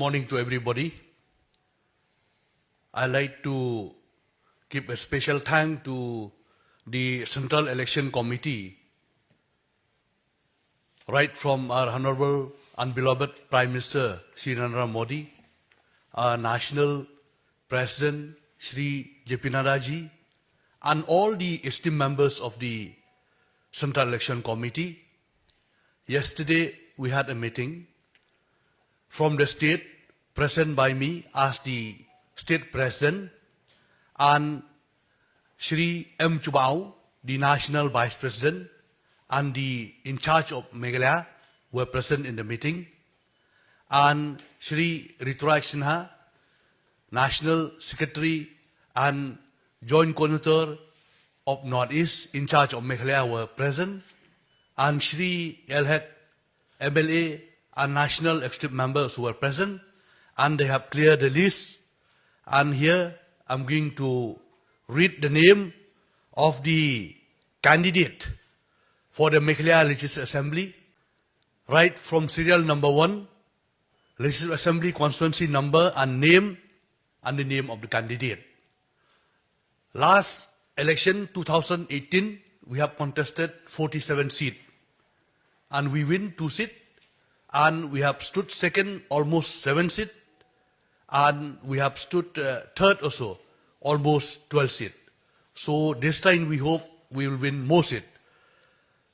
morning to everybody. I'd like to give a special thank to the Central Election Committee, right from our Honorable and beloved Prime Minister Shri Narendra Modi, our National President Shri JP Nadaji, and all the esteemed members of the Central Election Committee. Yesterday we had a meeting from the state, present by me as the state president, and Shri M. Chubao, the national vice president, and the in charge of Meghalaya were present in the meeting, and Shri Rituraj Sinha, national secretary and joint coordinator of Northeast in charge of Meghalaya were present, and Shri Elhet, MLA and national executive members who were present, and they have cleared the list. And here I'm going to read the name of the candidate for the Meghalaya Legislative Assembly, right from serial number 1, Legislative Assembly constituency number and name, and the name of the candidate. Last election, 2018, we have contested 47 seats, and we win 2 seats, and we have stood second, almost 7 seats, and we have stood third also, almost 12 seats. So this time we hope we will win more seats.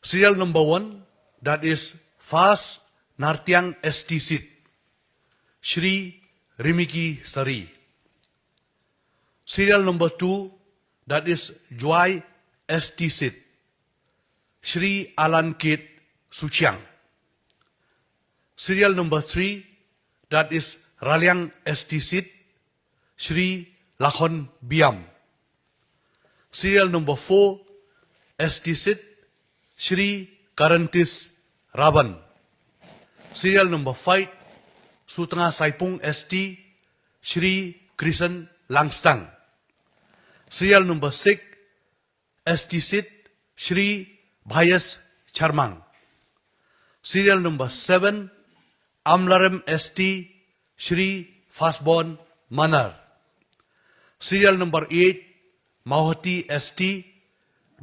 Serial number 1, that is Fas Nartiang ST seat, Shri Rimiki Sari. Serial number 2, that is Joy ST seat, Shri Alan Kate Suchiang. Serial number 3, that is Raliang ST seat, Shri Lakhon Biam. Serial number 4, ST seat, Shri Karantis Raban. Serial number 5, Sutanga Saipung ST, Shri Krishan Langstang. Serial number 6, ST seat, Shri Bhayas Charmang. Serial number 7, Amlarem ST, Shri Fasbon Manar. Serial number 8, Mahoti ST,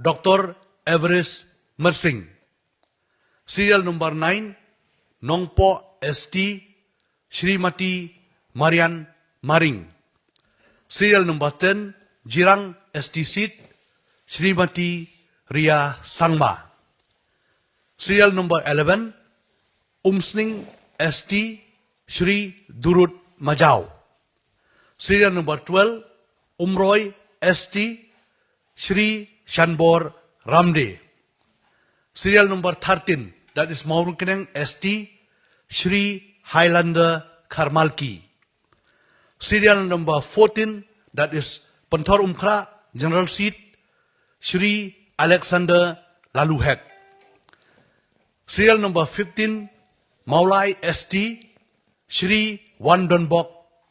Dr. Everest Mersing. Serial number 9, Nongpo ST, Shrimati Marian Maring. Serial number 10, Jirang ST seat, Shrimati Ria Sangma. Serial number 11, Umsning ST, Shri Durut Majau. Serial number 12, Umroy ST, Shri Shanbor Ramde. Serial number 13, that is Maurunkeneng ST, Shri Highlander Karmalki. Serial number 14, that is Panthor Umkra General Seat, Shri Alexander Laluhek. Serial number 15, Maulai ST, Shri Wan Donbok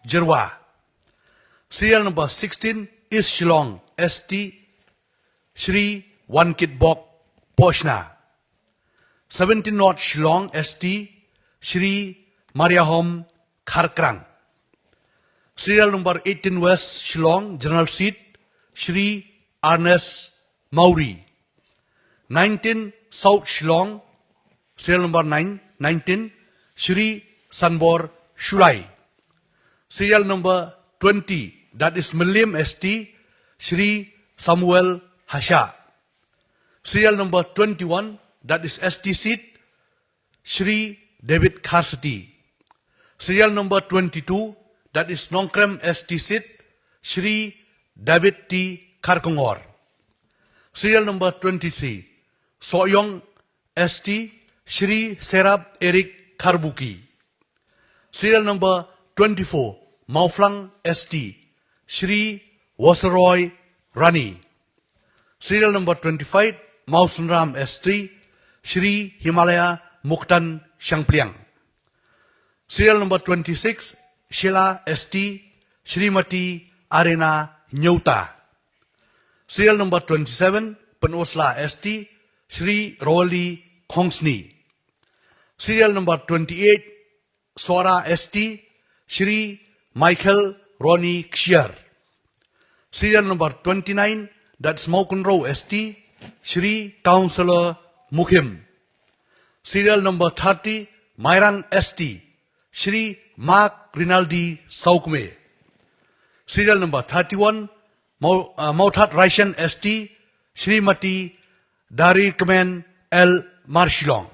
Jirwa. Serial number 16 is Shillong ST, Shri Wan Kitbok Poshna. 17 North Shillong ST, Shri Mariahom Kharkrang. Serial number 18 West Shillong General Seat, Shri Ernest Mauri. 19 South Shillong, serial number 19, Shri Sanbor Shulai. Serial number 20, that is Milim ST, Shri Samuel Hasha. Serial number 21, that is ST seat, Shri David Karsati. Serial number 22, that is Nongkrem ST seat, Shri David T. Kharkrang. Serial number 23, Soyong ST, Shri Serap Eric Karbuki. Serial number 24, Mauflang ST, Shri Wasaroy Rani. Serial number 25, Mausunram ST, Shri Himalaya Muktan Shangpliang. Serial number 26, Sheila ST, Shrimati Arena Nyauta. Serial number 27, Penosla ST, Shri Roli Kongsni. Serial number 28, Sora ST, Shri Michael Ronnie Kshiar. Serial number 29, that's Maukunro ST, Shri Councillor Mukhim. Serial number 30, Mairang ST, Shri Mark Rinaldi Saukme. Serial number 31, Mauthat Raishan ST, Shrimati Dari Kemen L. Marshilong.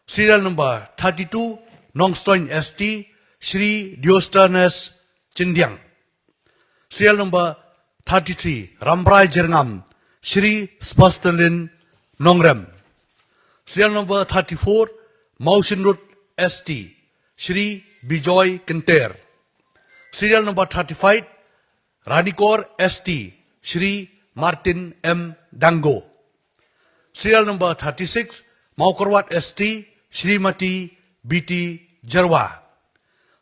Serial number 32, Nongstoin ST, Shri Diostanes Chindiang. Serial number 33, Rambrai Jerngam, Shri Spastelin Nongrem. Serial number 34, Maushinrut ST, Shri Bijoy Kinter. Serial number 35, Radikor ST, Shri Martin M. Dango. Serial number 36, Maukarwat ST, Shrimati BT Jarwa.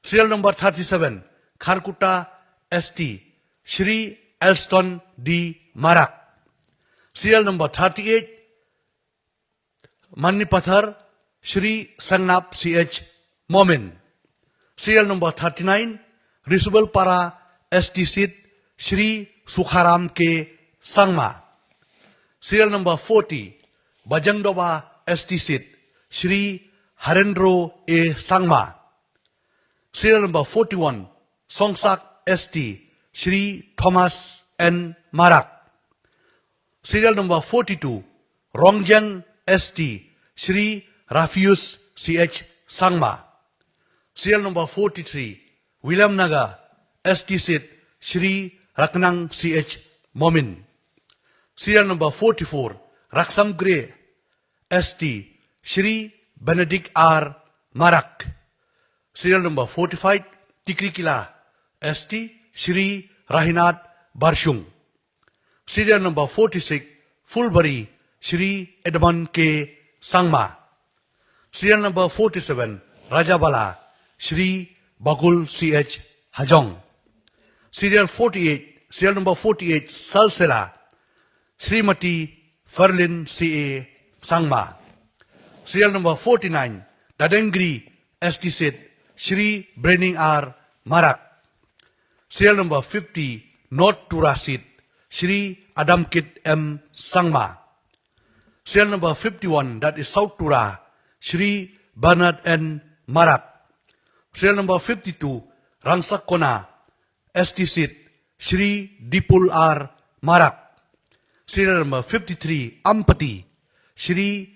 Serial number 37, Kharkuta ST, Shri Elston D. Marak. Serial number 38, Manipathar, Shri Sangnap CH Momin. Serial number 39, Risubal Para ST Sit, Shri Sukharam K. Sangma. Serial number 40, Bajangdova ST Sit, Shri Harendro A. Sangma. Serial number 41, Songsak ST, Shri Thomas N. Marak. Serial number 42, Rongjang ST, Shri Rafius CH Sangma. Serial number 43, William Naga ST Sit, Shri Raknang CH Momin. Serial number 44, Raksam Grey ST, Shri Benedict R. Marak. Serial number 45, Tikrikila ST, Shri Rahinat Barshung. Serial number 46, Fulbury, Shri Edmund K. Sangma. Serial number 47, Rajabala, Shri Bakul CH Hajong. Serial number 48, Salsela, Srimati Ferlin C.A. Sangma. Serial number 49, Dadengri ST Sit, Shri Brening R. Marak. Serial number 50, North Turasit, Shri Adamkit M. Sangma. Serial number 51, that is South Tura, Shri Bernard N. Marak. Serial number 52, Rangsak Kona, ST Sit, Shri Dipul R. Marak. Serial number 53, Ampati, Shri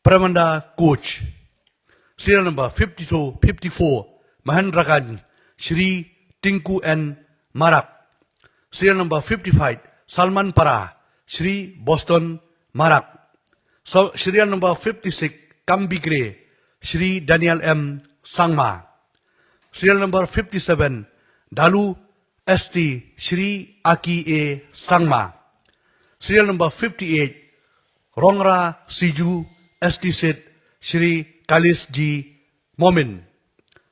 Pramanda Koch. Serial number 54, Mahendrakan, Shri Tinku N. Marak. Serial number 55, Salman Para, Shri Boston Marak. Serial number 56, Kambigre, Shri Daniel M. Sangma. Serial number 57, Dalu ST, Shri Aki A. Sangma. Serial number 58, Rongra Siju ST Sit, Shri Kalis G. Momin.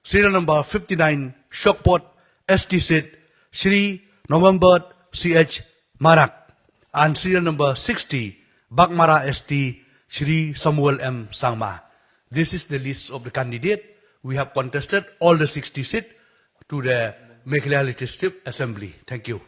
Serial number 59, Shokpot ST Sit, Shri November CH Marak. And serial number 60, Bakmara ST, Shri Samuel M. Sangma. This is the list of the candidate. We have contested all the 60 seats to the Meghalaya Legislative Assembly. Thank you.